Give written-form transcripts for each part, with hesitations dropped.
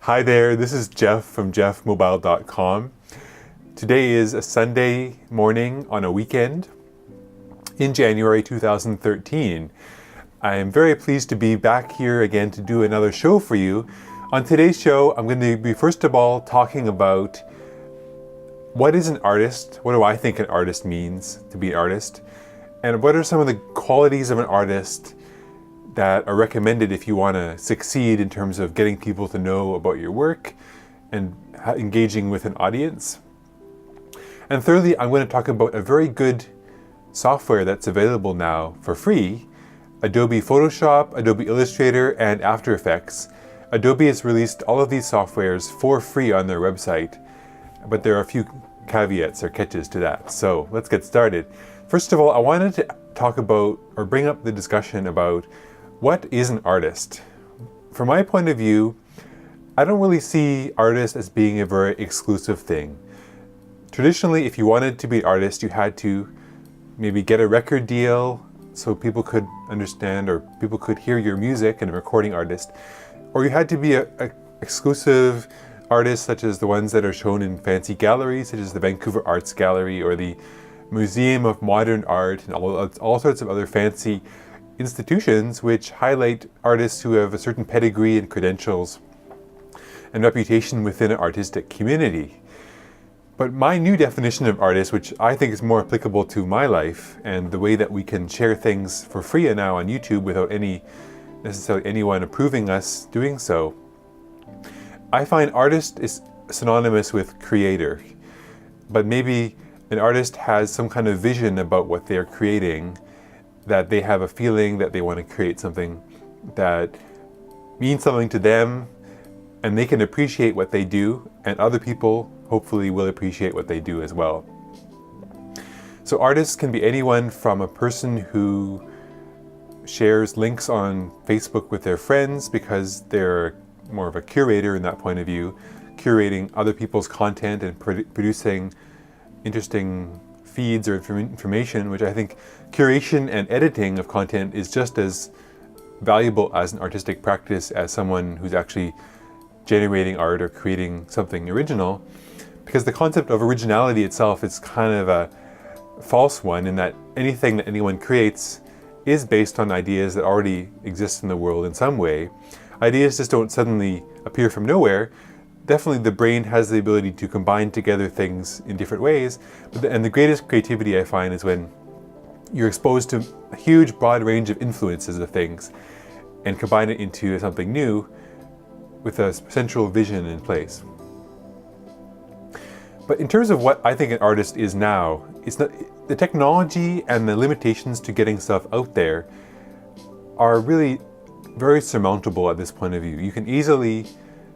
Hi there, this is Geoff from Geoffmobile.com. Today is a Sunday morning on a weekend in January 2013. I am very pleased to be back here again to do another show for you. On today's show, I'm going to be first of all talking about what is an artist, what do I think an artist means to be an artist, and what are some of the qualities of an artist that are recommended if you want to succeed in terms of getting people to know about your work and engaging with an audience. And thirdly, I'm going to talk about a very good software that's available now for free, Adobe Photoshop, Adobe Illustrator, and After Effects. Adobe has released all of these softwares for free on their website, but there are a few caveats or catches to that. So let's get started. First of all, I wanted to talk about or bring up the discussion about what is an artist? From my point of view, I don't really see artist as being a very exclusive thing. Traditionally, if you wanted to be an artist, you had to maybe get a record deal so people could understand or people could hear your music and a recording artist. Or you had to be an exclusive artist such as the ones that are shown in fancy galleries, such as the Vancouver Arts Gallery or the Museum of Modern Art and all sorts of other fancy institutions which highlight artists who have a certain pedigree and credentials and reputation within an artistic community. But my new definition of artist, which I think is more applicable to my life and the way that we can share things for free now on YouTube without necessarily anyone approving us doing so, I find artist is synonymous with creator. But maybe an artist has some kind of vision about what they're creating, that they have a feeling that they want to create something that means something to them and they can appreciate what they do, and other people hopefully will appreciate what they do as well. So artists can be anyone from a person who shares links on Facebook with their friends because they're more of a curator in that point of view, curating other people's content and producing interesting feeds or information, which I think curation and editing of content is just as valuable as an artistic practice as someone who's actually generating art or creating something original, because the concept of originality itself is kind of a false one in that anything that anyone creates is based on ideas that already exist in the world in some way. Ideas just don't suddenly appear from nowhere. Definitely the brain has the ability to combine together things in different ways, and the greatest creativity I find is when you're exposed to a huge broad range of influences of things and combine it into something new with a central vision in place. But in terms of what I think an artist is now, it's not, the technology and the limitations to getting stuff out there are really very surmountable at this point of view. You can easily,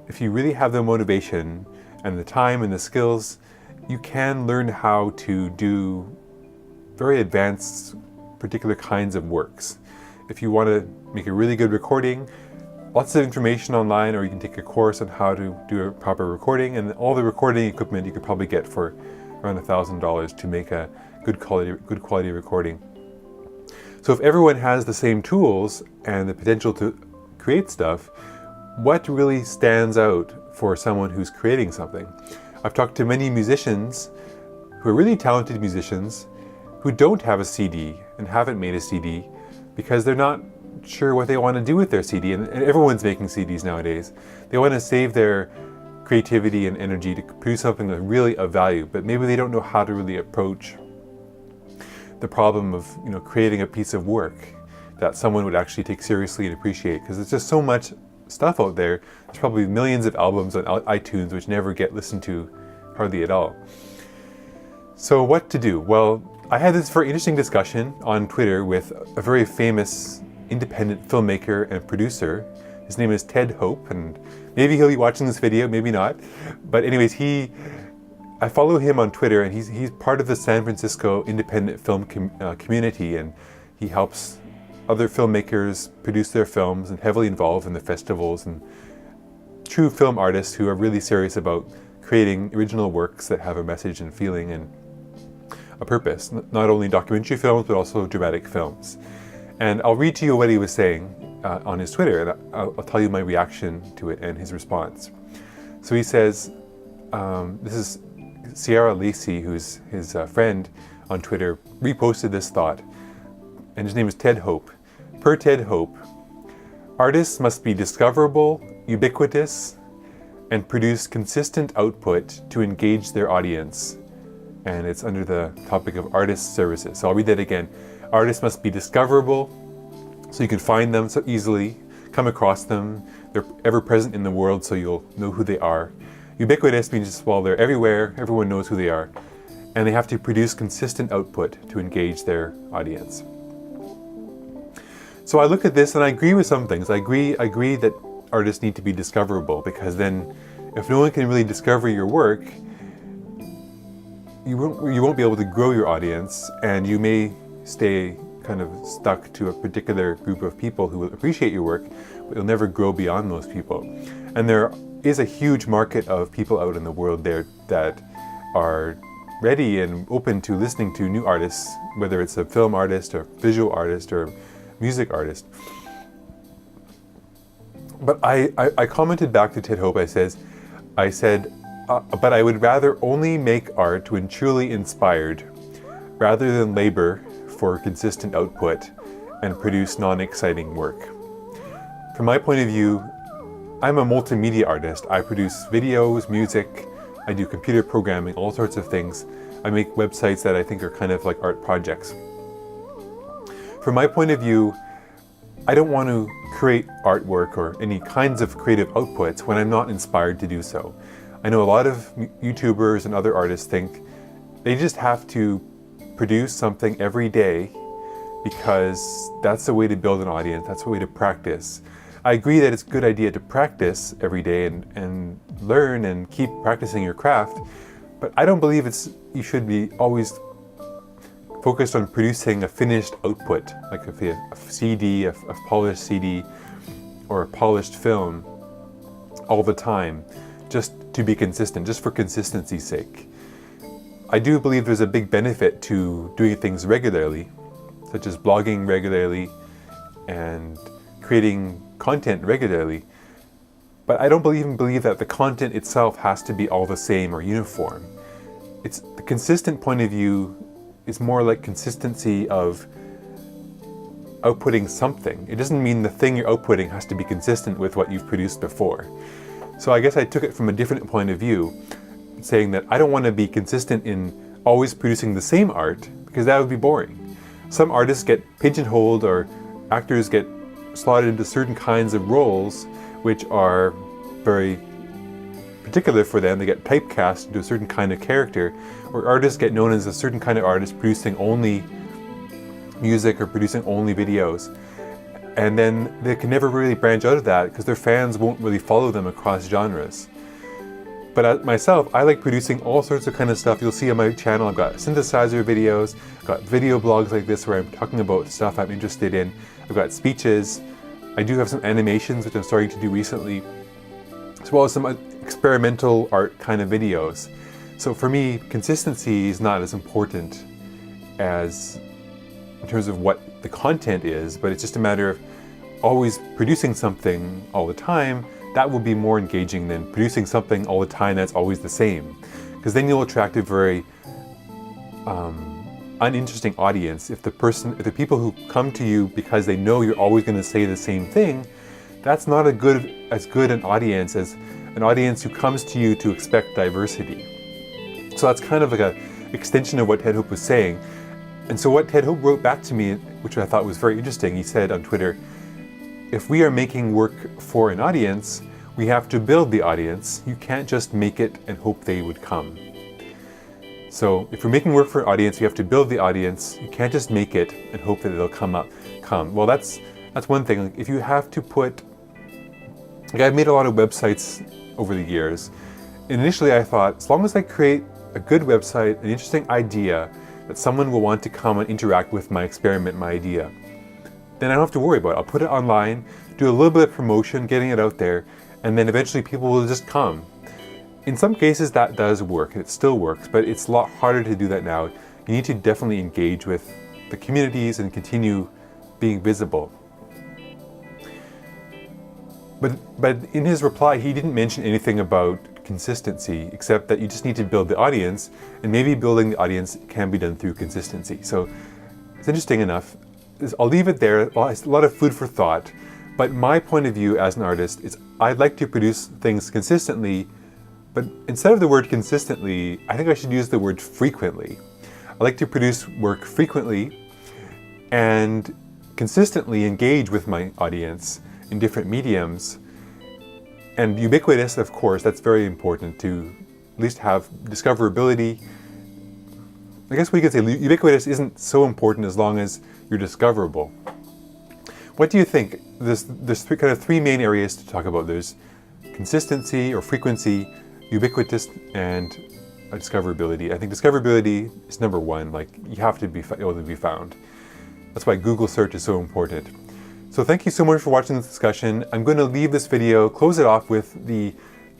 if you really have the motivation and the time and the skills, you can learn how to do very advanced particular kinds of works. If you want to make a really good recording, lots of information online, or you can take a course on how to do a proper recording, and all the recording equipment you could probably get for around $1,000 to make a good quality recording. So if everyone has the same tools and the potential to create stuff, what really stands out for someone who's creating something? I've talked to many musicians who are really talented musicians who don't have a CD and haven't made a CD because they're not sure what they want to do with their CD, and everyone's making CDs nowadays. They want to save their creativity and energy to produce something that's really of value, but maybe they don't know how to really approach the problem of creating a piece of work that someone would actually take seriously and appreciate, because there's just so much stuff out there. There's probably millions of albums on iTunes which never get listened to hardly at all. So what to do? Well, I had this very interesting discussion on Twitter with a very famous independent filmmaker and producer. His name is it&hope, and maybe he'll be watching this video, maybe not. But anyways, I follow him on Twitter, and he's part of the San Francisco independent film community, and he helps other filmmakers produce their films and heavily involved in the festivals, and true film artists who are really serious about creating original works that have a message and feeling and a purpose. Not only documentary films, but also dramatic films. And I'll read to you what he was saying on his Twitter, and I'll tell you my reaction to it and his response. So he says, this is Ciara Lacy, who's his friend on Twitter, reposted this thought, and his name is it&hope. Per it&hope, artists must be discoverable, ubiquitous, and produce consistent output to engage their audience. And it's under the topic of artist services. So I'll read that again. Artists must be discoverable, so you can find them so easily, come across them. They're ever present in the world, so you'll know who they are. Ubiquitous means just, well, they're everywhere, everyone knows who they are. And they have to produce consistent output to engage their audience. So I look at this and I agree with some things. I agree that artists need to be discoverable, because then if no one can really discover your work, you won't be able to grow your audience, and you may stay kind of stuck to a particular group of people who will appreciate your work, but you'll never grow beyond those people. And there is a huge market of people out in the world there that are ready and open to listening to new artists, whether it's a film artist or visual artist or music artist. But I commented back to it&hope. I said, but I would rather only make art when truly inspired, rather than labor for consistent output and produce non-exciting work. From my point of view, I'm a multimedia artist. I produce videos, music, I do computer programming, all sorts of things. I make websites that I think are kind of like art projects. From my point of view, I don't want to create artwork or any kinds of creative outputs when I'm not inspired to do so. I know a lot of YouTubers and other artists think they just have to produce something every day because that's the way to build an audience, that's the way to practice. I agree that it's a good idea to practice every day and learn and keep practicing your craft, but I don't believe you should be always focused on producing a finished output, like a CD, a polished CD, or a polished film all the time, just to be consistent, just for consistency's sake. I do believe there's a big benefit to doing things regularly, such as blogging regularly and creating content regularly, but I don't even believe that the content itself has to be all the same or uniform. It's the consistent point of view is more like consistency of outputting something. It doesn't mean the thing you're outputting has to be consistent with what you've produced before. So I guess I took it from a different point of view, saying that I don't want to be consistent in always producing the same art, because that would be boring. Some artists get pigeonholed, or actors get slotted into certain kinds of roles which are very particular for them. They get typecast into a certain kind of character, or artists get known as a certain kind of artist producing only music or producing only videos. And then they can never really branch out of that because their fans won't really follow them across genres. But myself, I like producing all sorts of kind of stuff. You'll see on my channel, I've got synthesizer videos, I've got video blogs like this where I'm talking about stuff I'm interested in. I've got speeches. I do have some animations, which I'm starting to do recently, as well as some experimental art kind of videos. So for me, consistency is not as important as in terms of what the content is, but it's just a matter of always producing something all the time. That will be more engaging than producing something all the time that's always the same. Because then you'll attract a very uninteresting audience. If the people who come to you because they know you're always going to say the same thing, that's not as good an audience as an audience who comes to you to expect diversity. So that's kind of like an extension of what it&hope was saying. And so what it&hope wrote back to me, which I thought was very interesting, he said on Twitter, if we are making work for an audience, we have to build the audience. You can't just make it and hope they would come. So if we're making work for an audience, you have to build the audience. You can't just make it and hope that it'll come. Well, that's one thing. Like, if you have to put, like, I've made a lot of websites over the years. Initially I thought, as long as I create a good website, an interesting idea, that someone will want to come and interact with my experiment, my idea, then I don't have to worry about it. I'll put it online, do a little bit of promotion, getting it out there, and then eventually people will just come. In some cases that does work, it still works, but it's a lot harder to do that now. You need to definitely engage with the communities and continue being visible. But in his reply, he didn't mention anything about consistency, except that you just need to build the audience, and maybe building the audience can be done through consistency. So it's interesting enough. I'll leave it there. It's a lot of food for thought. But my point of view as an artist is I'd like to produce things consistently, but instead of the word consistently, I think I should use the word frequently. I like to produce work frequently and consistently engage with my audience in different mediums. And ubiquitous, of course, that's very important to at least have discoverability. I guess we could say ubiquitous isn't so important as long as you're discoverable. What do you think? There's kind of three main areas to talk about. There's consistency or frequency, ubiquitous, and discoverability. I think discoverability is number one. Like, you have to be able to be found. That's why Google search is so important. So thank you so much for watching this discussion. I'm going to leave this video, close it off with the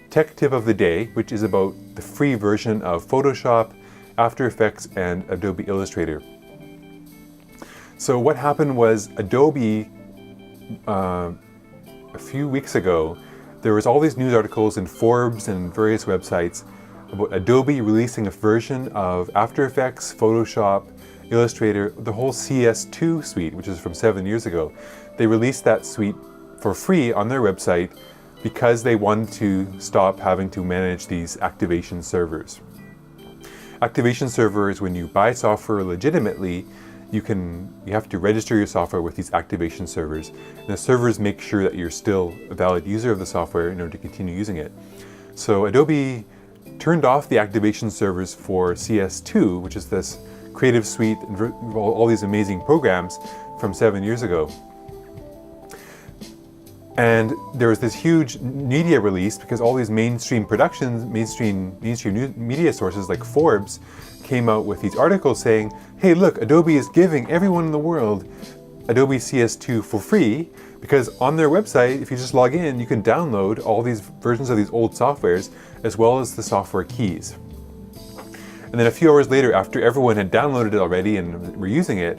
tech tip of the day, which is about the free version of Photoshop, After Effects, and Adobe Illustrator. So what happened was Adobe, a few weeks ago, there was all these news articles in Forbes and various websites about Adobe releasing a version of After Effects, Photoshop, Illustrator, the whole CS2 suite, which is from 7 years ago. They released that suite for free on their website because they wanted to stop having to manage these activation servers. Activation server is when you buy software legitimately, you have to register your software with these activation servers. And the servers make sure that you're still a valid user of the software in order to continue using it. So Adobe turned off the activation servers for CS2, which is this creative suite and all these amazing programs from 7 years ago. And there was this huge media release because all these mainstream productions, mainstream media sources like Forbes came out with these articles saying, hey look, Adobe is giving everyone in the world Adobe CS2 for free, because on their website, if you just log in, you can download all these versions of these old softwares as well as the software keys. And then a few hours later, after everyone had downloaded it already and were using it,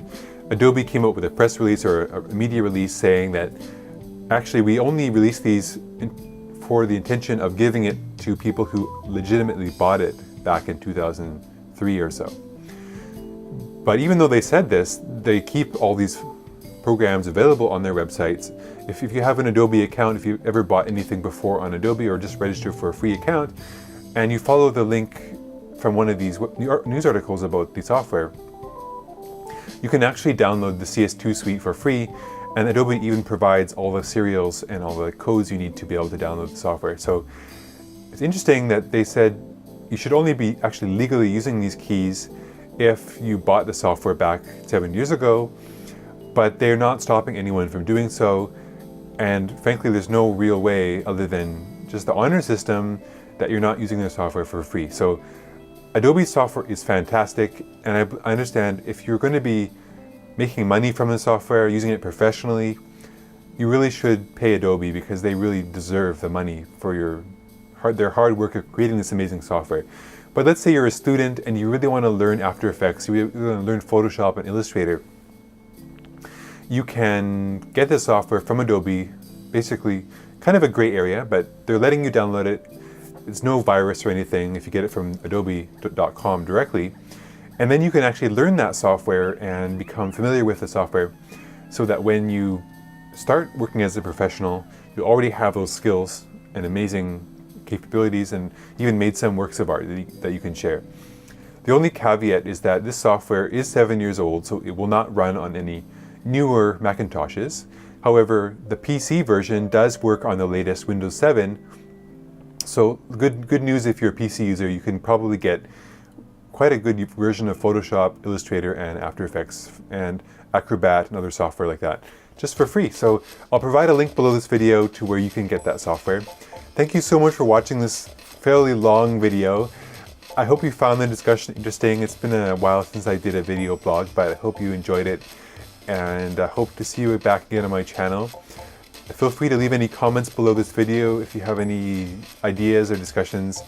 Adobe came out with a press release or a media release saying that actually we only released these for the intention of giving it to people who legitimately bought it back in 2003 or so. But even though they said this, they keep all these programs available on their websites. If you have an Adobe account, if you've ever bought anything before on Adobe or just register for a free account, and you follow the link from one of these news articles about the software, you can actually download the CS2 suite for free, and Adobe even provides all the serials and all the codes you need to be able to download the software. So it's interesting that they said you should only be actually legally using these keys if you bought the software back 7 years ago, but they're not stopping anyone from doing so. And frankly, there's no real way other than just the honor system that you're not using their software for free. So Adobe's software is fantastic, and I understand if you're going to be making money from the software, using it professionally, you really should pay Adobe because they really deserve the money for their hard work of creating this amazing software. But let's say you're a student and you really want to learn After Effects, you really want to learn Photoshop and Illustrator. You can get this software from Adobe, basically kind of a gray area, but they're letting you download it. It's no virus or anything if you get it from adobe.com directly. And then you can actually learn that software and become familiar with the software so that when you start working as a professional, you already have those skills and amazing capabilities and even made some works of art that you can share. The only caveat is that this software is 7 years old, so it will not run on any newer Macintoshes. However, the PC version does work on the latest Windows 7. So good news if you're a PC user, you can probably get quite a good version of Photoshop, Illustrator, and After Effects, and Acrobat, and other software like that, just for free. So I'll provide a link below this video to where you can get that software. Thank you so much for watching this fairly long video. I hope you found the discussion interesting. It's been a while since I did a video blog, but I hope you enjoyed it, and I hope to see you back again on my channel. Feel free to leave any comments below this video if you have any ideas or discussions.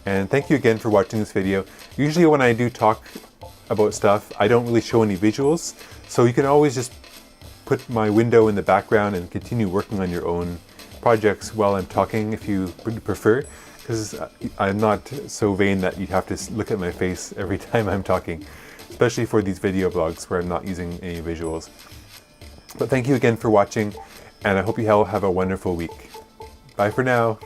And thank you again for watching this video. Usually when I do talk about stuff, I don't really show any visuals, so you can always just put my window in the background and continue working on your own projects while I'm talking if you would prefer, because I'm not so vain that you'd have to look at my face every time I'm talking, especially for these video blogs where I'm not using any visuals. But thank you again for watching, and I hope you all have a wonderful week. Bye for now.